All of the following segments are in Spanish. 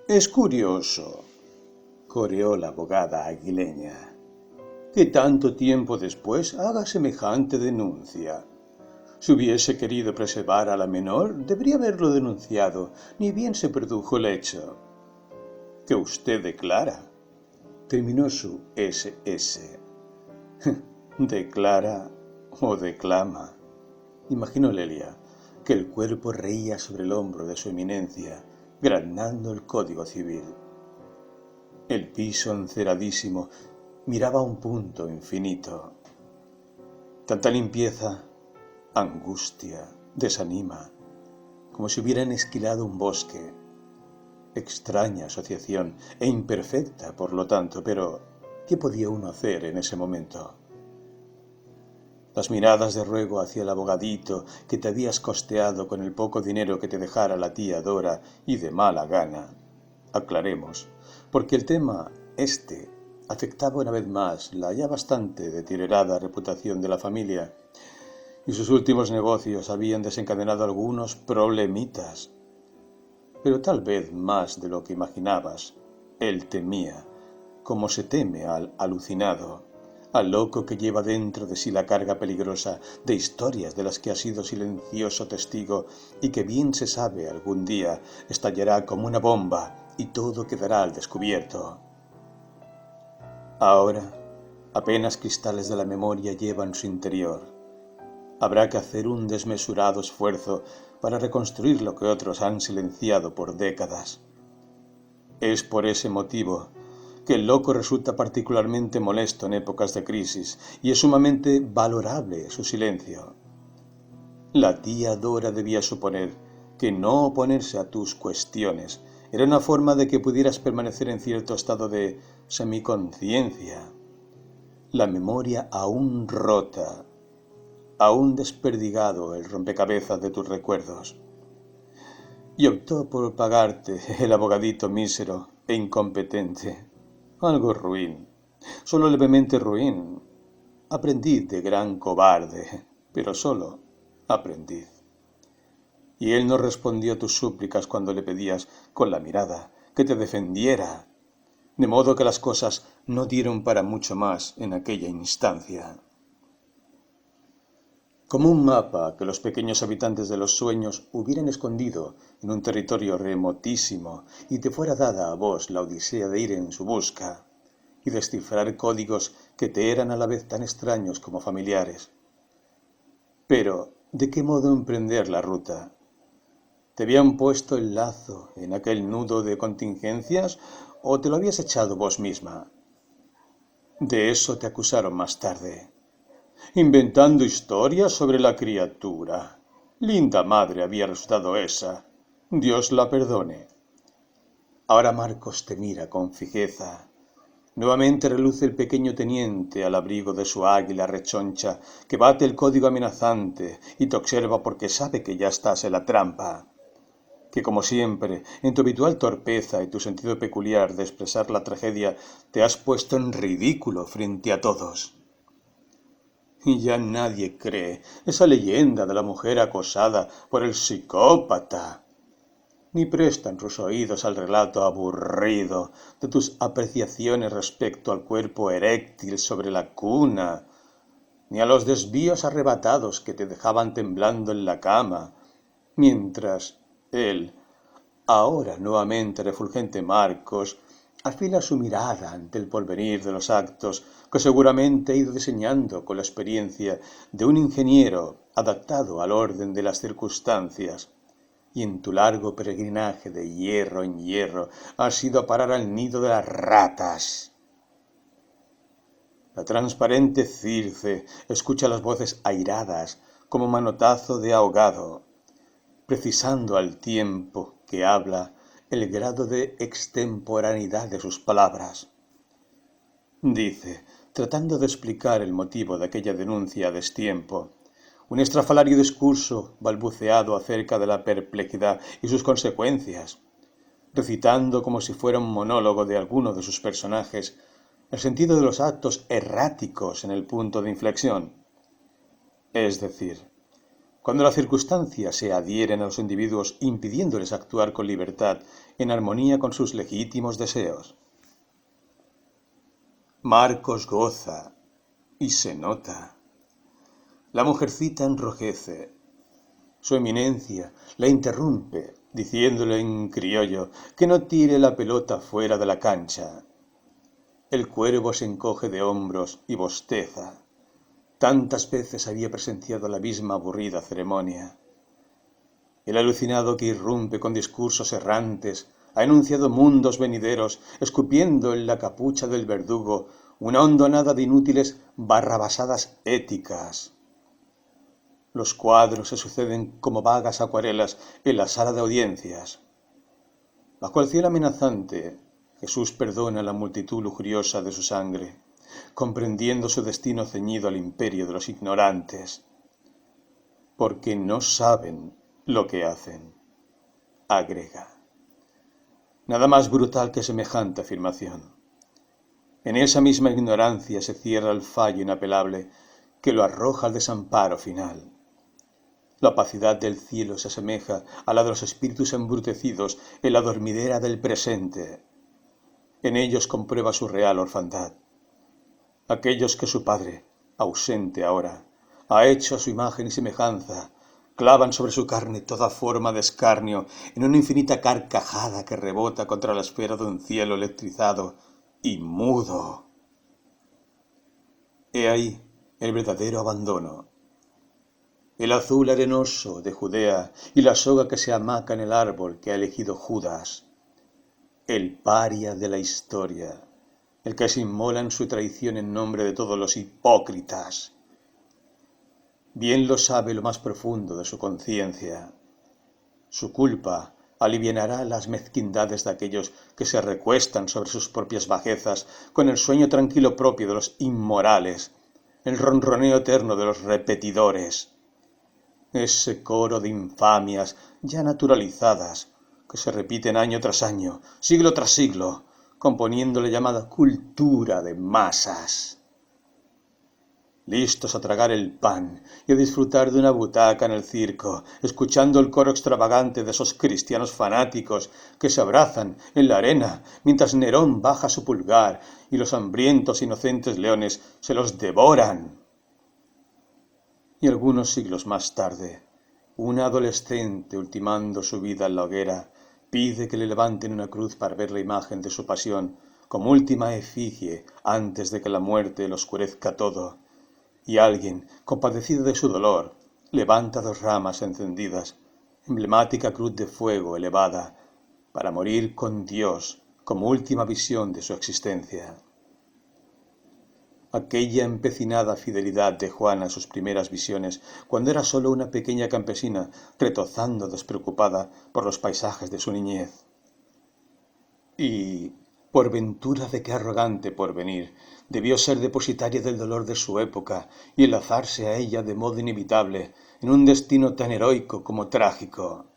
Es curioso, coreó la abogada aguileña, que tanto tiempo después haga semejante denuncia. Si hubiese querido preservar a la menor, debería haberlo denunciado, ni bien se produjo el hecho. Que usted declara, terminó su SS. ¿Declara o declama? Imaginó Lelia que el cuerpo reía sobre el hombro de su eminencia, granando el Código Civil. El piso enceradísimo miraba a un punto infinito. Tanta limpieza, angustia, desanima, como si hubieran esquilado un bosque. Extraña asociación e imperfecta, por lo tanto, pero ¿qué podía uno hacer en ese momento? Las miradas de ruego hacia el abogadito que te habías costeado con el poco dinero que te dejara la tía Dora y de mala gana. Aclaremos, porque el tema afectaba una vez más la ya bastante deteriorada reputación de la familia y sus últimos negocios habían desencadenado algunos problemitas. Pero tal vez más de lo que imaginabas. Él temía, como se teme al alucinado, al loco que lleva dentro de sí la carga peligrosa de historias de las que ha sido silencioso testigo y que bien se sabe algún día estallará como una bomba y todo quedará al descubierto. Ahora, apenas cristales de la memoria llevan su interior. Habrá que hacer un desmesurado esfuerzo para reconstruir lo que otros han silenciado por décadas. Es por ese motivo que el loco resulta particularmente molesto en épocas de crisis y es sumamente valorable su silencio. La tía Dora debía suponer que no oponerse a tus cuestiones era una forma de que pudieras permanecer en cierto estado de semiconciencia. La memoria aún rota, aún desperdigado el rompecabezas de tus recuerdos. Y optó por pagarte el abogadito mísero e incompetente. Algo ruin, solo levemente ruin. Aprendiz de gran cobarde, pero solo aprendiz. Y él no respondió a tus súplicas cuando le pedías con la mirada que te defendiera, de modo que las cosas no dieron para mucho más en aquella instancia. Como un mapa que los pequeños habitantes de los sueños hubieran escondido en un territorio remotísimo y te fuera dada a vos la odisea de ir en su busca y descifrar códigos que te eran a la vez tan extraños como familiares. Pero, ¿de qué modo emprender la ruta? ¿Te habían puesto el lazo en aquel nudo de contingencias o te lo habías echado vos misma? De eso te acusaron más tarde. Inventando historias sobre la criatura. Linda madre había resultado esa. Dios la perdone. Ahora Marcos te mira con fijeza. Nuevamente reluce el pequeño teniente al abrigo de su águila rechoncha que bate el código amenazante y te observa porque sabe que ya estás en la trampa. Que como siempre, en tu habitual torpeza y tu sentido peculiar de expresar la tragedia, te has puesto en ridículo frente a todos. Y ya nadie cree esa leyenda de la mujer acosada por el psicópata, ni prestan sus oídos al relato aburrido de tus apreciaciones respecto al cuerpo eréctil sobre la cuna, ni a los desvíos arrebatados que te dejaban temblando en la cama, mientras él, ahora nuevamente refulgente Marcos, afila su mirada ante el porvenir de los actos que seguramente ha ido diseñando con la experiencia de un ingeniero adaptado al orden de las circunstancias. Y en tu largo peregrinaje de hierro en hierro has ido a parar al nido de las ratas. La transparente Circe escucha las voces airadas como manotazo de ahogado, precisando al tiempo que habla el grado de extemporaneidad de sus palabras. Dice, tratando de explicar el motivo de aquella denuncia a destiempo, un estrafalario discurso balbuceado acerca de la perplejidad y sus consecuencias, recitando como si fuera un monólogo de alguno de sus personajes el sentido de los actos erráticos en el punto de inflexión. Es decir, cuando las circunstancias se adhieren a los individuos impidiéndoles actuar con libertad en armonía con sus legítimos deseos. Marcos goza y se nota. La mujercita enrojece. Su eminencia la interrumpe, diciéndole en criollo que no tire la pelota fuera de la cancha. El cuervo se encoge de hombros y bosteza. Tantas veces había presenciado la misma aburrida ceremonia. El alucinado que irrumpe con discursos errantes ha enunciado mundos venideros, escupiendo en la capucha del verdugo una hondonada de inútiles barrabasadas éticas. Los cuadros se suceden como vagas acuarelas en la sala de audiencias. Bajo el cielo amenazante, Jesús perdona a la multitud lujuriosa de su sangre, comprendiendo su destino ceñido al imperio de los ignorantes, porque no saben lo que hacen, agrega. Nada más brutal que semejante afirmación. En esa misma ignorancia se cierra el fallo inapelable que lo arroja al desamparo final. La opacidad del cielo se asemeja a la de los espíritus embrutecidos en la dormidera del presente. En ellos comprueba su real orfandad. Aquellos que su Padre, ausente ahora, ha hecho a su imagen y semejanza, clavan sobre su carne toda forma de escarnio en una infinita carcajada que rebota contra la esfera de un cielo electrizado y mudo. He ahí el verdadero abandono. El azul arenoso de Judea y la soga que se hamaca en el árbol que ha elegido Judas. El paria de la historia, el que se inmola en su traición en nombre de todos los hipócritas. Bien lo sabe lo más profundo de su conciencia. Su culpa alivianará las mezquindades de aquellos que se recuestan sobre sus propias bajezas con el sueño tranquilo propio de los inmorales, el ronroneo eterno de los repetidores. Ese coro de infamias ya naturalizadas que se repiten año tras año, siglo tras siglo, componiendo la llamada cultura de masas. Listos a tragar el pan y a disfrutar de una butaca en el circo, escuchando el coro extravagante de esos cristianos fanáticos que se abrazan en la arena mientras Nerón baja su pulgar y los hambrientos inocentes leones se los devoran. Y algunos siglos más tarde, una adolescente ultimando su vida en la hoguera pide que le levanten una cruz para ver la imagen de su pasión como última efigie antes de que la muerte lo oscurezca todo. Y alguien, compadecido de su dolor, levanta 2 ramas encendidas, emblemática cruz de fuego elevada, para morir con Dios como última visión de su existencia. Aquella empecinada fidelidad de Juana a sus primeras visiones, cuando era sólo una pequeña campesina retozando despreocupada por los paisajes de su niñez. Y, por ventura de qué arrogante porvenir, debió ser depositaria del dolor de su época y enlazarse a ella de modo inevitable en un destino tan heroico como trágico.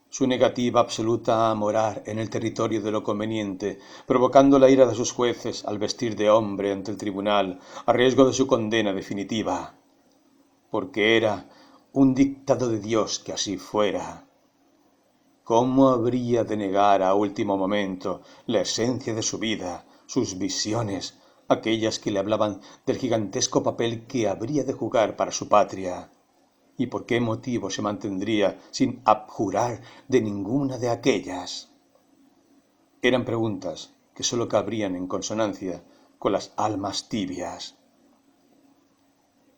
Su negativa absoluta a morar en el territorio de lo conveniente, provocando la ira de sus jueces al vestir de hombre ante el tribunal a riesgo de su condena definitiva. Porque era un dictado de Dios que así fuera. ¿Cómo habría de negar a último momento la esencia de su vida, sus visiones, aquellas que le hablaban del gigantesco papel que habría de jugar para su patria? ¿Y por qué motivo se mantendría sin abjurar de ninguna de aquellas? Eran preguntas que sólo cabrían en consonancia con las almas tibias.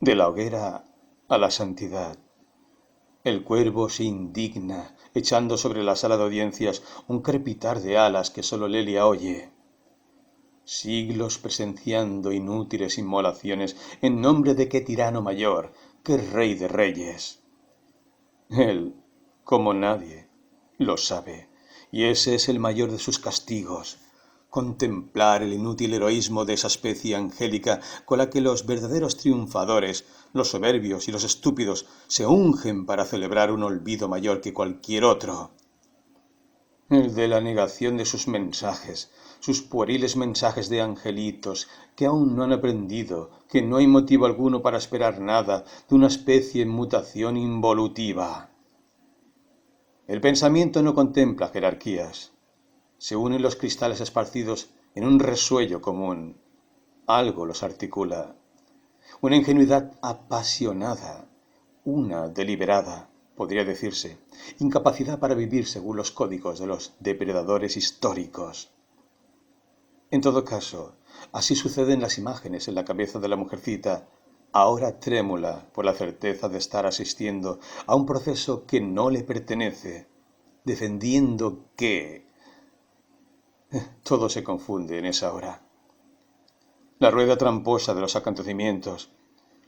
De la hoguera a la santidad. El cuervo se indigna, echando sobre la sala de audiencias un crepitar de alas que sólo Lelia oye. Siglos presenciando inútiles inmolaciones en nombre de qué tirano mayor, qué rey de reyes. Él, como nadie, lo sabe, y ese es el mayor de sus castigos, contemplar el inútil heroísmo de esa especie angélica con la que los verdaderos triunfadores, los soberbios y los estúpidos se ungen para celebrar un olvido mayor que cualquier otro. el de la negación de sus mensajes, sus pueriles mensajes de angelitos que aún no han aprendido que no hay motivo alguno para esperar nada de una especie en mutación involutiva. El pensamiento no contempla jerarquías. Se unen los cristales esparcidos en un resuello común. Algo los articula. Una ingenuidad apasionada, una deliberada, podría decirse, incapacidad para vivir según los códigos de los depredadores históricos. En todo caso, así suceden las imágenes en la cabeza de la mujercita, ahora trémula por la certeza de estar asistiendo a un proceso que no le pertenece, defendiendo que... Todo se confunde en esa hora. La rueda tramposa de los acontecimientos,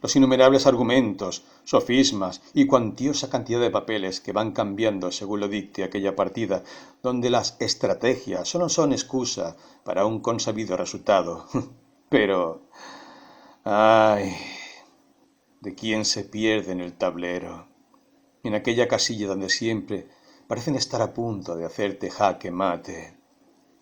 los innumerables argumentos, sofismas y cuantiosa cantidad de papeles que van cambiando según lo dicte aquella partida, donde las estrategias solo son excusa para un consabido resultado. Pero... ¡ay! ¿De quién se pierde en el tablero? En aquella casilla donde siempre parecen estar a punto de hacerte jaque mate.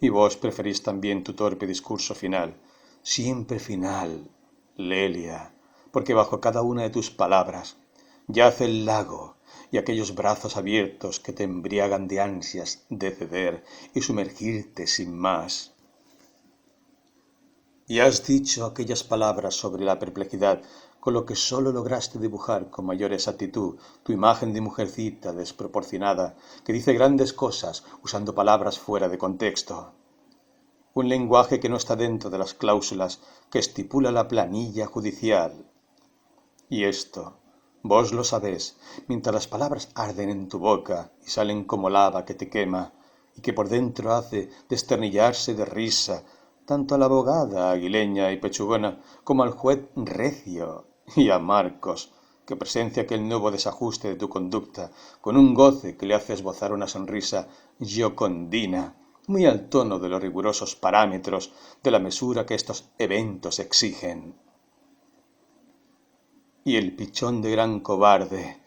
Y vos preferís también tu torpe discurso final, siempre final, Lelia, porque bajo cada una de tus palabras yace el lago y aquellos brazos abiertos que te embriagan de ansias de ceder y sumergirte sin más. Y has dicho aquellas palabras sobre la perplejidad, con lo que sólo lograste dibujar con mayor exactitud tu imagen de mujercita desproporcionada, que dice grandes cosas usando palabras fuera de contexto. Un lenguaje que no está dentro de las cláusulas que estipula la planilla judicial. Y esto, vos lo sabés, mientras las palabras arden en tu boca y salen como lava que te quema, y que por dentro hace desternillarse de risa tanto a la abogada aguileña y pechugona como al juez recio y a Marcos, que presencia aquel nuevo desajuste de tu conducta con un goce que le hace esbozar una sonrisa giocondina, muy al tono de los rigurosos parámetros de la mesura que estos eventos exigen. Y el pichón de gran cobarde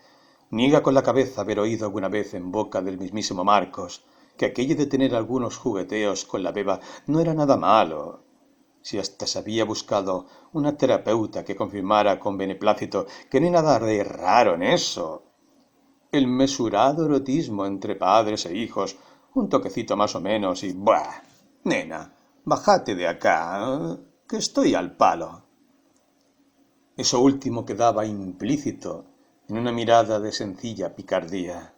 niega con la cabeza haber oído alguna vez en boca del mismísimo Marcos que aquello de tener algunos jugueteos con la beba no era nada malo, si hasta se había buscado una terapeuta que confirmara con beneplácito que no hay nada de raro en eso. El mesurado erotismo entre padres e hijos, un toquecito más o menos y... ¡buah! Nena, bájate de acá, que estoy al palo. Eso último quedaba implícito en una mirada de sencilla picardía.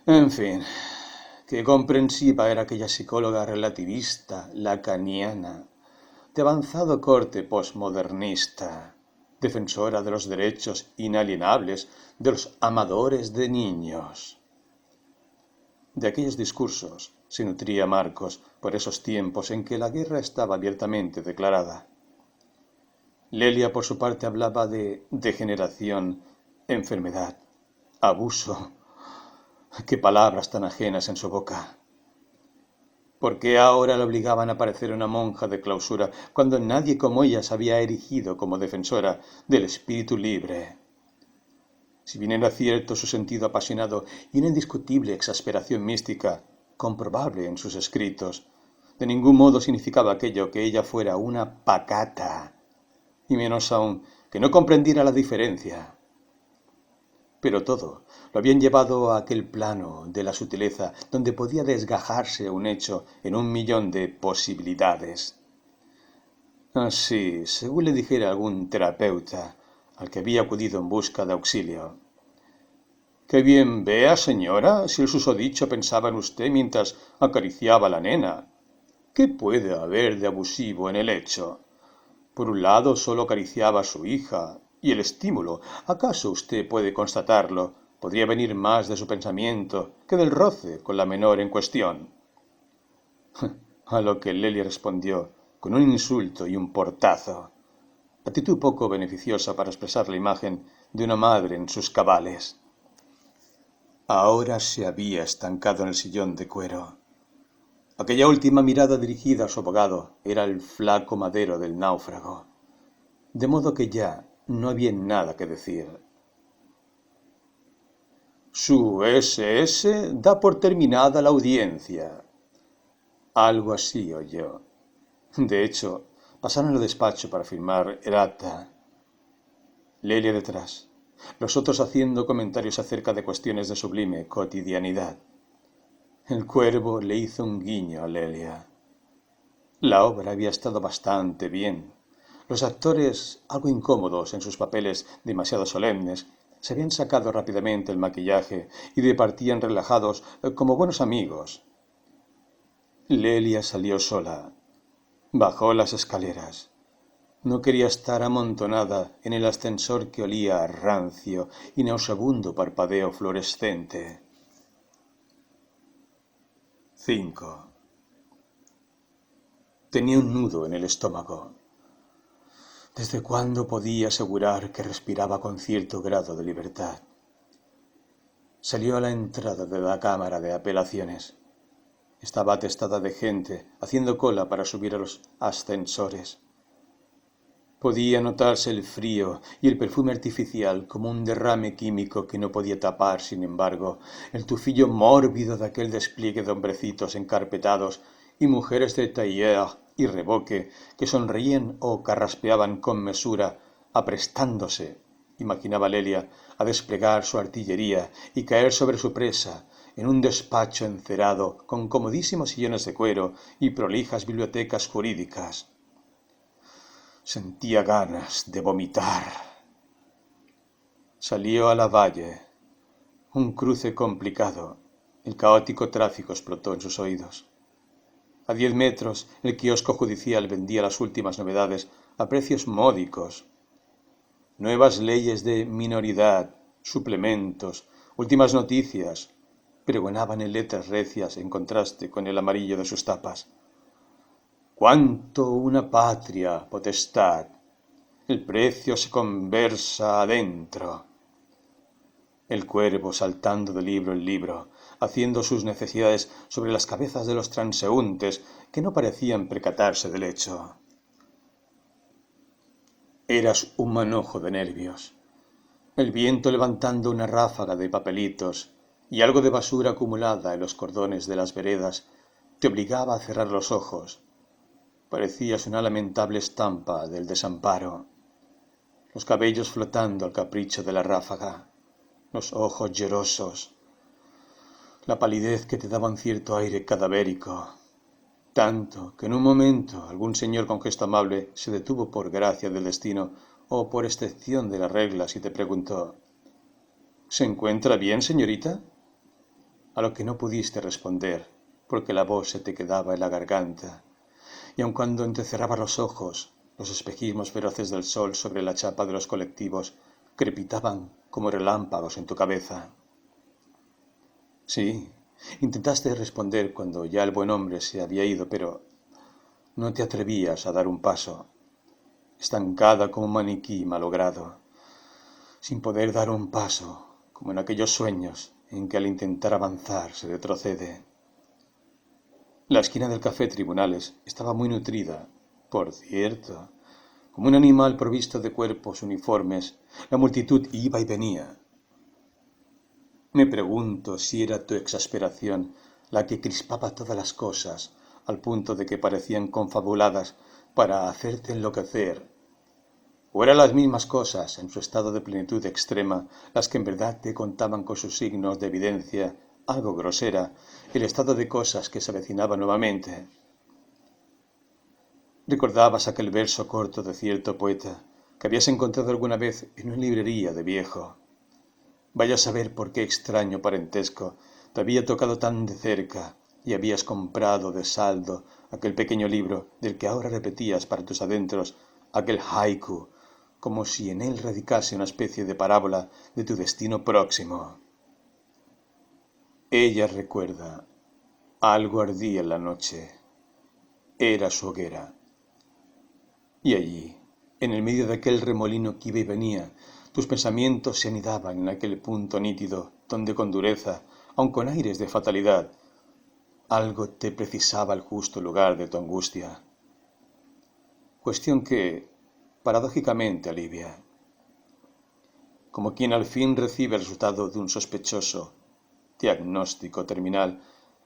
En fin, qué comprensiva era aquella psicóloga relativista, lacaniana, de avanzado corte posmodernista, defensora de los derechos inalienables de los amadores de niños. De aquellos discursos se nutría Marcos por esos tiempos en que la guerra estaba abiertamente declarada. Lelia, por su parte, hablaba de degeneración, enfermedad, abuso. ¡Qué palabras tan ajenas en su boca! ¿Por qué ahora la obligaban a parecer una monja de clausura cuando nadie como ella se había erigido como defensora del espíritu libre? Si bien era cierto su sentido apasionado y una indiscutible exasperación mística, comprobable en sus escritos, de ningún modo significaba aquello que ella fuera una pacata, y menos aún que no comprendiera la diferencia. Pero todo lo habían llevado a aquel plano de la sutileza donde podía desgajarse un hecho en un millón de posibilidades. Así, según le dijera algún terapeuta al que había acudido en busca de auxilio. «Qué bien vea, señora, si el susodicho pensaba en usted mientras acariciaba a la nena. ¿Qué puede haber de abusivo en el hecho? Por un lado solo acariciaba a su hija, y el estímulo, acaso usted puede constatarlo, podría venir más de su pensamiento que del roce con la menor en cuestión». A lo que Lelia respondió con un insulto y un portazo, actitud poco beneficiosa para expresar la imagen de una madre en sus cabales. Ahora se había estancado en el sillón de cuero. Aquella última mirada dirigida a su abogado era el flaco madero del náufrago, de modo que ya no había nada que decir. Su SS da por terminada la audiencia. Algo así oyó. De hecho, pasaron al despacho para firmar el acta. Lelia detrás, los otros haciendo comentarios acerca de cuestiones de sublime cotidianidad. El cuervo le hizo un guiño a Lelia. La obra había estado bastante bien. Los actores, algo incómodos en sus papeles demasiado solemnes, se habían sacado rápidamente el maquillaje y departían relajados como buenos amigos. Lelia salió sola. Bajó las escaleras. No quería estar amontonada en el ascensor que olía a rancio y nauseabundo parpadeo fluorescente. 5. Tenía un nudo en el estómago. ¿Desde cuándo podía asegurar que respiraba con cierto grado de libertad? Salió a la entrada de la Cámara de Apelaciones. Estaba atestada de gente haciendo cola para subir a los ascensores. Podía notarse el frío y el perfume artificial como un derrame químico que no podía tapar, sin embargo, el tufillo mórbido de aquel despliegue de hombrecitos encarpetados y mujeres de tailleur y reboque que sonreían o carraspeaban con mesura, aprestándose, imaginaba Lelia, a desplegar su artillería y caer sobre su presa en un despacho encerado con comodísimos sillones de cuero y prolijas bibliotecas jurídicas. Sentía ganas de vomitar. Salió a la valle. Un cruce complicado. El caótico tráfico explotó en sus oídos. A 10 metros, el kiosco judicial vendía las últimas novedades a precios módicos. Nuevas leyes de minoridad, suplementos, últimas noticias, pregonaban en letras recias en contraste con el amarillo de sus tapas. ¡Cuánto una patria, potestad! El precio se conversa adentro. El cuervo saltando de libro en libro, haciendo sus necesidades sobre las cabezas de los transeúntes que no parecían percatarse del hecho. Eras un manojo de nervios. El viento levantando una ráfaga de papelitos y algo de basura acumulada en los cordones de las veredas te obligaba a cerrar los ojos. Parecías una lamentable estampa del desamparo. Los cabellos flotando al capricho de la ráfaga, los ojos llorosos, la palidez que te daba un cierto aire cadavérico, tanto que en un momento algún señor con gesto amable se detuvo por gracia del destino o por excepción de las reglas y te preguntó: ¿Se encuentra bien, señorita? A lo que no pudiste responder, porque la voz se te quedaba en la garganta, y aun cuando entrecerrabas los ojos, los espejismos feroces del sol sobre la chapa de los colectivos crepitaban como relámpagos en tu cabeza. Sí, intentaste responder cuando ya el buen hombre se había ido, pero no te atrevías a dar un paso, estancada como un maniquí malogrado, sin poder dar un paso, como en aquellos sueños en que al intentar avanzar se retrocede. La esquina del café Tribunales estaba muy nutrida, por cierto. Como un animal provisto de cuerpos uniformes, la multitud iba y venía. Me pregunto si era tu exasperación la que crispaba todas las cosas, al punto de que parecían confabuladas para hacerte enloquecer, o eran las mismas cosas, en su estado de plenitud extrema, las que en verdad te contaban con sus signos de evidencia, algo grosera, el estado de cosas que se avecinaba nuevamente. Recordabas aquel verso corto de cierto poeta que habías encontrado alguna vez en una librería de viejo. Vaya a saber por qué extraño parentesco te había tocado tan de cerca y habías comprado de saldo aquel pequeño libro del que ahora repetías para tus adentros aquel haiku, como si en él radicase una especie de parábola de tu destino próximo. Ella recuerda, algo ardía en la noche. Era su hoguera. Y allí, en el medio de aquel remolino que iba y venía, tus pensamientos se anidaban en aquel punto nítido, donde con dureza, aun con aires de fatalidad, algo te precisaba el justo lugar de tu angustia. Cuestión que, paradójicamente, alivia. como quien al fin recibe el resultado de un sospechoso diagnóstico terminal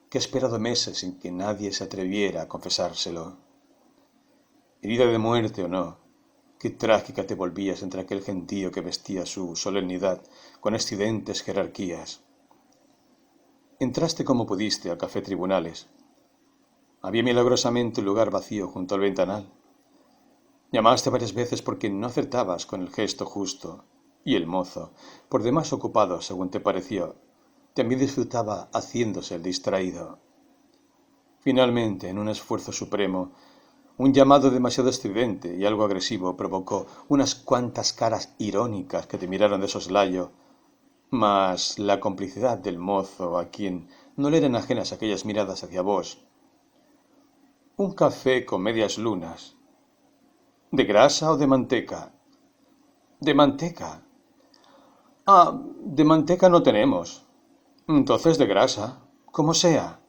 que ha esperado meses sin que nadie se atreviera a confesárselo. Herida de muerte o no, qué trágica te volvías entre aquel gentío que vestía su solemnidad con estridentes jerarquías. Entraste como pudiste al café Tribunales. Había milagrosamente un lugar vacío junto al ventanal. Llamaste varias veces porque no acertabas con el gesto justo, y el mozo, por demás ocupado según te pareció, también disfrutaba haciéndose el distraído. Finalmente, en un esfuerzo supremo, un llamado demasiado estridente y algo agresivo provocó unas cuantas caras irónicas que te miraron de soslayo, mas la complicidad del mozo, a quien no le eran ajenas aquellas miradas hacia vos. Un café con medias lunas. ¿De grasa o de manteca? De manteca. Ah, de manteca no tenemos. Entonces de grasa, como sea,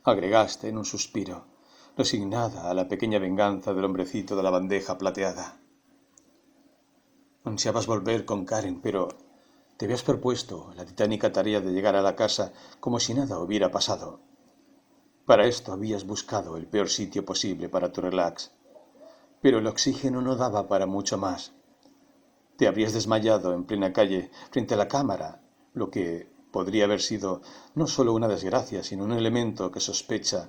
agregaste en un suspiro, resignada a la pequeña venganza del hombrecito de la bandeja plateada. Ansiabas volver con Karen, pero te habías propuesto la titánica tarea de llegar a la casa como si nada hubiera pasado. Para esto habías buscado el peor sitio posible para tu relax, pero el oxígeno no daba para mucho más. Te habrías desmayado en plena calle frente a la cámara, lo que podría haber sido no solo una desgracia, sino un elemento que sospecha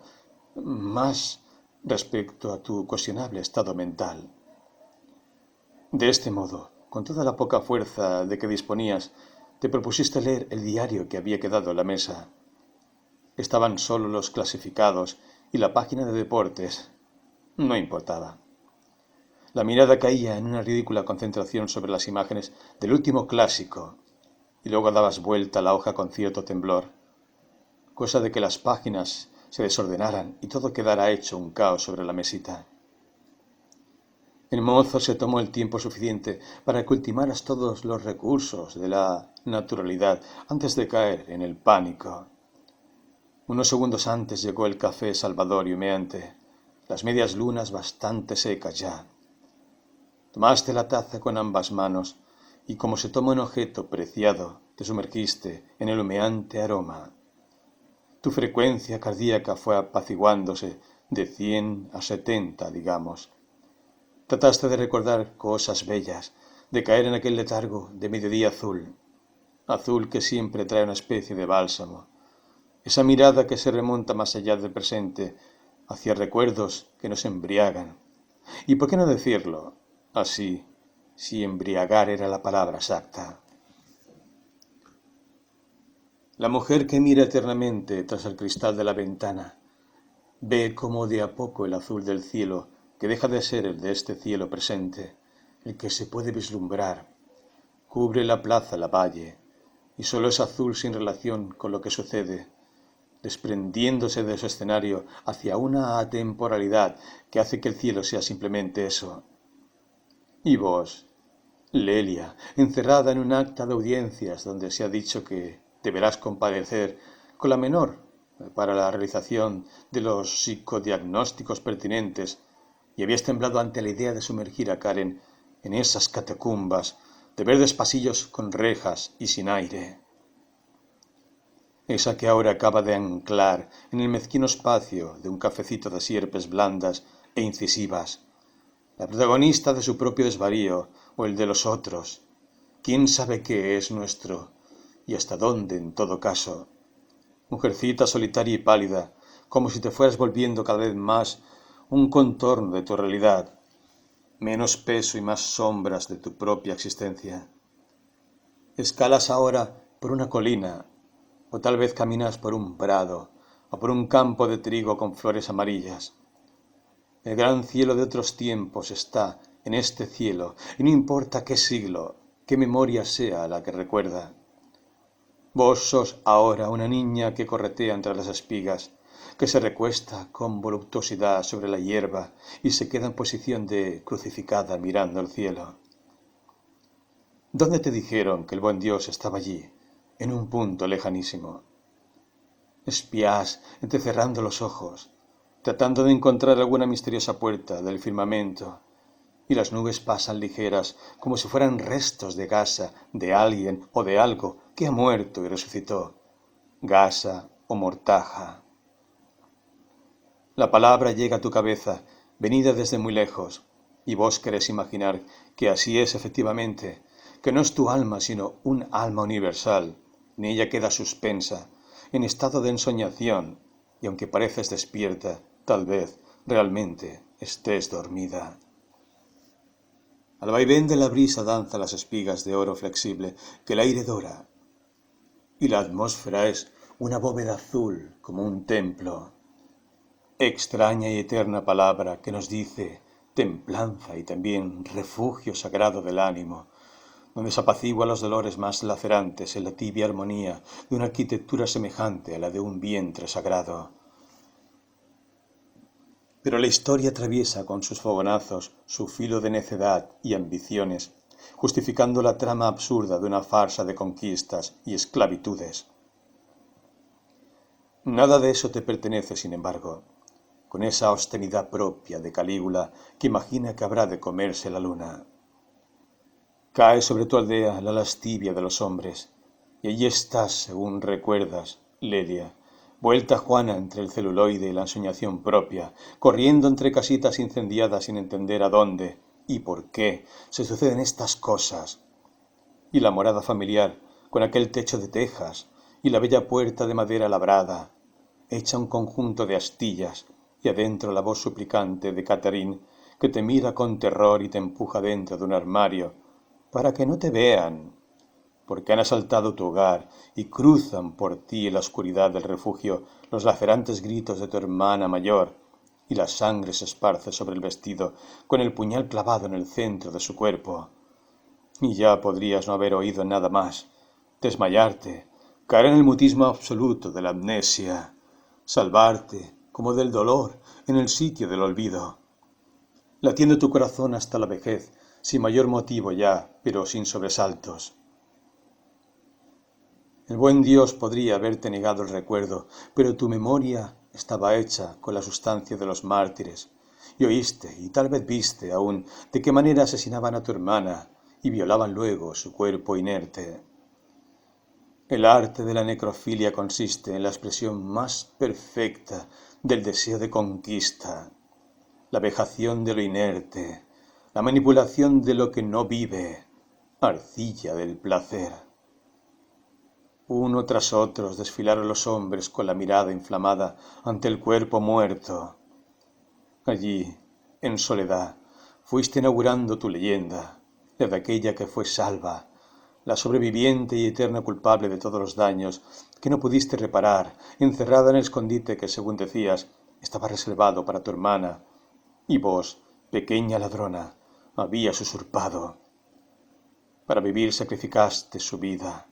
más respecto a tu cuestionable estado mental. De este modo, con toda la poca fuerza de que disponías, te propusiste leer el diario que había quedado en la mesa. Estaban solo los clasificados y la página de deportes. No importaba. La mirada caía en una ridícula concentración sobre las imágenes del último clásico, y luego dabas vuelta a la hoja con cierto temblor, cosa de que las páginas se desordenaran y todo quedara hecho un caos sobre la mesita. El mozo se tomó el tiempo suficiente para que ultimaras todos los recursos de la naturalidad antes de caer en el pánico. Unos segundos antes llegó el café Salvador y humeante, las medias lunas bastante secas ya. Tomaste la taza con ambas manos y como se toma un objeto preciado, te sumergiste en el humeante aroma. Tu frecuencia cardíaca fue apaciguándose de 100 a 70, digamos. Trataste de recordar cosas bellas, de caer en aquel letargo de mediodía azul, azul que siempre trae una especie de bálsamo. Esa mirada que se remonta más allá del presente, hacia recuerdos que nos embriagan. ¿Y por qué no decirlo así, si embriagar era la palabra exacta? La mujer que mira eternamente tras el cristal de la ventana ve como de a poco el azul del cielo, que deja de ser el de este cielo presente, el que se puede vislumbrar, cubre la plaza Lavalle, y solo es azul sin relación con lo que sucede, desprendiéndose de su escenario hacia una atemporalidad que hace que el cielo sea simplemente eso. Y vos, Lelia, encerrada en un acta de audiencias donde se ha dicho que deberás comparecer con la menor para la realización de los psicodiagnósticos pertinentes, y habías temblado ante la idea de sumergir a Karen en esas catacumbas de verdes pasillos con rejas y sin aire. Esa que ahora acaba de anclar en el mezquino espacio de un cafecito de sierpes blandas e incisivas, la protagonista de su propio desvarío o el de los otros. ¿Quién sabe qué es nuestro y hasta dónde en todo caso? Mujercita solitaria y pálida, como si te fueras volviendo cada vez más un contorno de tu realidad, menos peso y más sombras de tu propia existencia. Escalas ahora por una colina, o tal vez caminas por un prado, o por un campo de trigo con flores amarillas. El gran cielo de otros tiempos está en este cielo, y no importa qué siglo, qué memoria sea la que recuerda. Vos sos ahora una niña que corretea entre las espigas, que se recuesta con voluptuosidad sobre la hierba y se queda en posición de crucificada mirando el cielo. ¿Dónde te dijeron que el buen Dios estaba allí, en un punto lejanísimo? Espías entrecerrando los ojos, tratando de encontrar alguna misteriosa puerta del firmamento, y las nubes pasan ligeras como si fueran restos de gasa de alguien o de algo que ha muerto y resucitó, gasa o mortaja. La palabra llega a tu cabeza, venida desde muy lejos, y vos querés imaginar que así es efectivamente, que no es tu alma sino un alma universal, en ella queda suspensa, en estado de ensoñación, y aunque pareces despierta, tal vez realmente estés dormida. Al vaivén de la brisa danzan las espigas de oro flexible que el aire dora, y la atmósfera es una bóveda azul como un templo. Extraña y eterna palabra que nos dice templanza y también refugio sagrado del ánimo, donde se apacigua los dolores más lacerantes en la tibia armonía de una arquitectura semejante a la de un vientre sagrado. Pero la historia atraviesa con sus fogonazos su filo de necedad y ambiciones, justificando la trama absurda de una farsa de conquistas y esclavitudes. Nada de eso te pertenece, sin embargo, con esa austeridad propia de Calígula que imagina que habrá de comerse la luna. Cae sobre tu aldea la lascivia de los hombres, y allí estás, según recuerdas, Lelia, vuelta Juana entre el celuloide y la ensoñación propia, corriendo entre casitas incendiadas sin entender a dónde y por qué se suceden estas cosas. Y la morada familiar, con aquel techo de tejas, y la bella puerta de madera labrada, hecha un conjunto de astillas, y adentro la voz suplicante de Catherine, que te mira con terror y te empuja dentro de un armario, para que no te vean, porque han asaltado tu hogar y cruzan por ti en la oscuridad del refugio los lacerantes gritos de tu hermana mayor, y la sangre se esparce sobre el vestido con el puñal clavado en el centro de su cuerpo. Y ya podrías no haber oído nada más, desmayarte, caer en el mutismo absoluto de la amnesia, salvarte, como del dolor, en el sitio del olvido, latiendo tu corazón hasta la vejez, sin mayor motivo ya, pero sin sobresaltos. El buen Dios podría haberte negado el recuerdo, pero tu memoria estaba hecha con la sustancia de los mártires, y oíste, y tal vez viste aún, de qué manera asesinaban a tu hermana y violaban luego su cuerpo inerte. El arte de la necrofilia consiste en la expresión más perfecta del deseo de conquista, la vejación de lo inerte, la manipulación de lo que no vive, arcilla del placer. Uno tras otro desfilaron los hombres con la mirada inflamada ante el cuerpo muerto. Allí, en soledad, fuiste inaugurando tu leyenda, la de aquella que fue Salva, la sobreviviente y eterna culpable de todos los daños que no pudiste reparar, encerrada en el escondite que, según decías, estaba reservado para tu hermana, y vos, pequeña ladrona, habías usurpado. Para vivir sacrificaste su vida.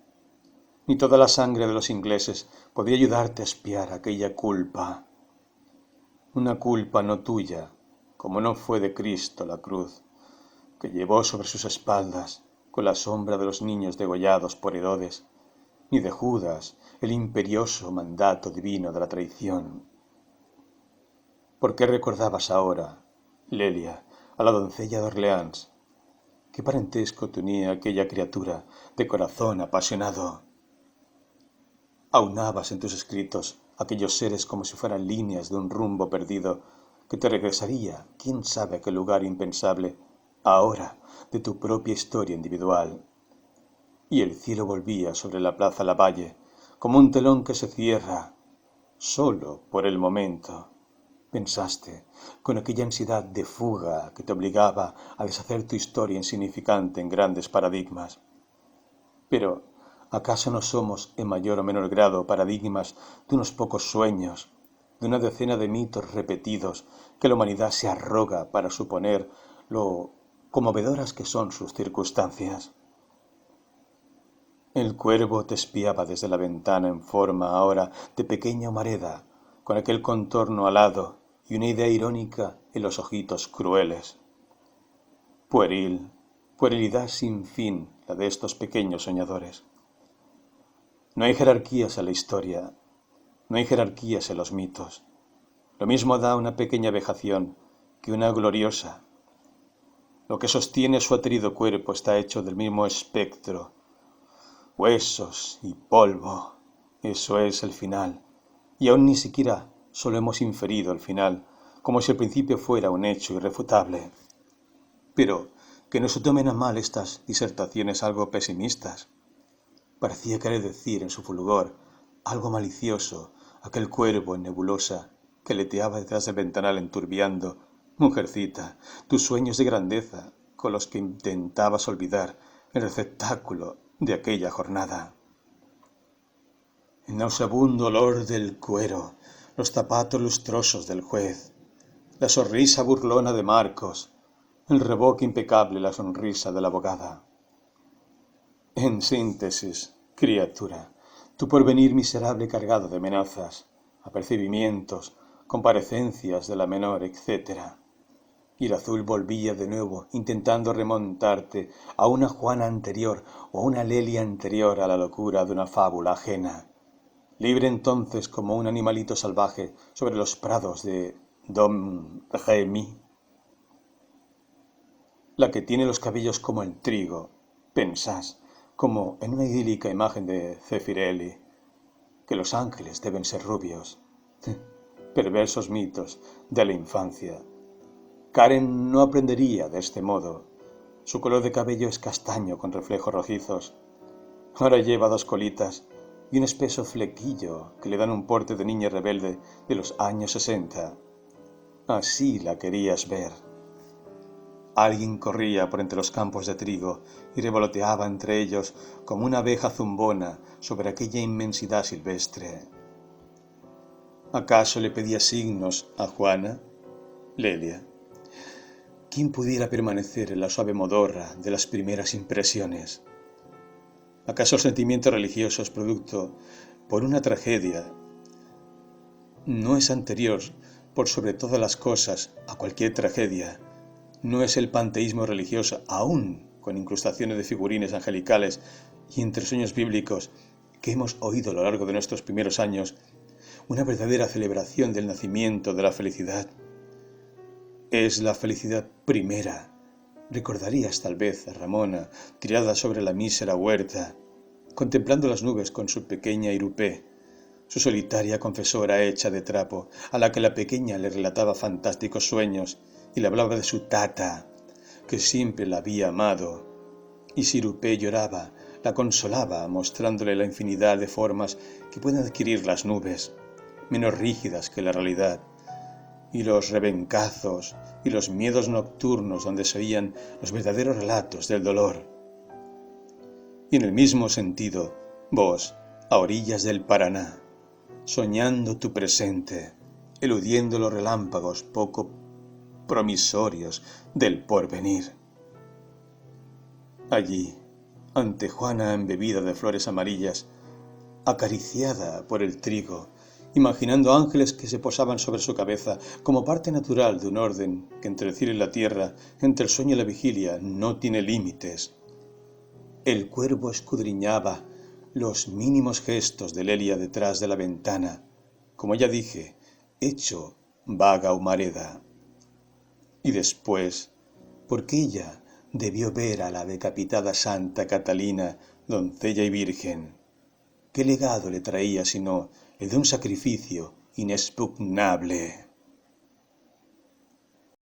Ni toda la sangre de los ingleses podía ayudarte a expiar aquella culpa. Una culpa no tuya, como no fue de Cristo la cruz, que llevó sobre sus espaldas con la sombra de los niños degollados por Herodes, ni de Judas el imperioso mandato divino de la traición. ¿Por qué recordabas ahora, Lelia, a la doncella de Orleans? ¿Qué parentesco tenía aquella criatura de corazón apasionado? Aunabas en tus escritos aquellos seres como si fueran líneas de un rumbo perdido que te regresaría, quién sabe a qué lugar impensable, ahora, de tu propia historia individual. Y el cielo volvía sobre la plaza Lavalle como un telón que se cierra, solo por el momento. Pensaste, con aquella ansiedad de fuga que te obligaba a deshacer tu historia insignificante en grandes paradigmas. Pero, ¿acaso no somos, en mayor o menor grado, paradigmas de unos pocos sueños, de una decena de mitos repetidos que la humanidad se arroga para suponer lo conmovedoras que son sus circunstancias? El cuervo te espiaba desde la ventana en forma ahora de pequeña humareda, con aquel contorno alado y una idea irónica en los ojitos crueles. Puerilidad sin fin la de estos pequeños soñadores. No hay jerarquías en la historia, no hay jerarquías en los mitos. Lo mismo da una pequeña vejación que una gloriosa. Lo que sostiene su aterido cuerpo está hecho del mismo espectro, huesos y polvo. Eso es el final. Y aún ni siquiera solo hemos inferido el final, como si el principio fuera un hecho irrefutable. Pero que no se tomen a mal estas disertaciones algo pesimistas. Parecía querer decir en su fulgor algo malicioso aquel cuervo en nebulosa que leteaba detrás del ventanal enturbiando, mujercita, tus sueños de grandeza con los que intentabas olvidar el receptáculo de aquella jornada. El nauseabundo olor del cuero, los zapatos lustrosos del juez, la sonrisa burlona de Marcos, el reboque impecable, la sonrisa de la abogada. En síntesis, criatura, tu porvenir miserable cargado de amenazas, apercibimientos, comparecencias de la menor, etc. Y el azul volvía de nuevo, intentando remontarte a una Juana anterior o a una Lelia anterior a la locura de una fábula ajena. Libre entonces como un animalito salvaje sobre los prados de Dom Remy. La que tiene los cabellos como el trigo, pensás, como en una idílica imagen de Zeffirelli, que los ángeles deben ser rubios. Perversos mitos de la infancia. Karen no aprendería de este modo. Su color de cabello es castaño con reflejos rojizos. Ahora lleva 2 colitas y un espeso flequillo que le dan un porte de niña rebelde de los años 60. Así la querías ver. Alguien corría por entre los campos de trigo y revoloteaba entre ellos como una abeja zumbona sobre aquella inmensidad silvestre. ¿Acaso le pedía signos a Juana? Lelia. ¿Quién pudiera permanecer en la suave modorra de las primeras impresiones? ¿Acaso el sentimiento religioso es producto por una tragedia? No es anterior, por sobre todas las cosas, a cualquier tragedia. No es el panteísmo religioso, aún con incrustaciones de figurines angelicales y entre sueños bíblicos que hemos oído a lo largo de nuestros primeros años, una verdadera celebración del nacimiento de la felicidad. Es la felicidad primera. Recordarías tal vez a Ramona tirada sobre la mísera huerta, contemplando las nubes con su pequeña irupé, su solitaria confesora hecha de trapo, a la que la pequeña le relataba fantásticos sueños y le hablaba de su tata, que siempre la había amado. Y si Irupé lloraba, la consolaba, mostrándole la infinidad de formas que pueden adquirir las nubes, menos rígidas que la realidad, y los rebencazos y los miedos nocturnos donde se oían los verdaderos relatos del dolor. Y en el mismo sentido, vos, a orillas del Paraná, soñando tu presente, eludiendo los relámpagos poco promisorios del porvenir. Allí, ante Juana embebida de flores amarillas, acariciada por el trigo, imaginando ángeles que se posaban sobre su cabeza como parte natural de un orden que entre el cielo y la tierra, entre el sueño y la vigilia, no tiene límites. El cuervo escudriñaba los mínimos gestos de Lelia detrás de la ventana, como ya dije, hecho vaga humareda. Y después, porque ella debió ver a la decapitada Santa Catalina, doncella y virgen. ¿Qué legado le traía sino el de un sacrificio inexpugnable?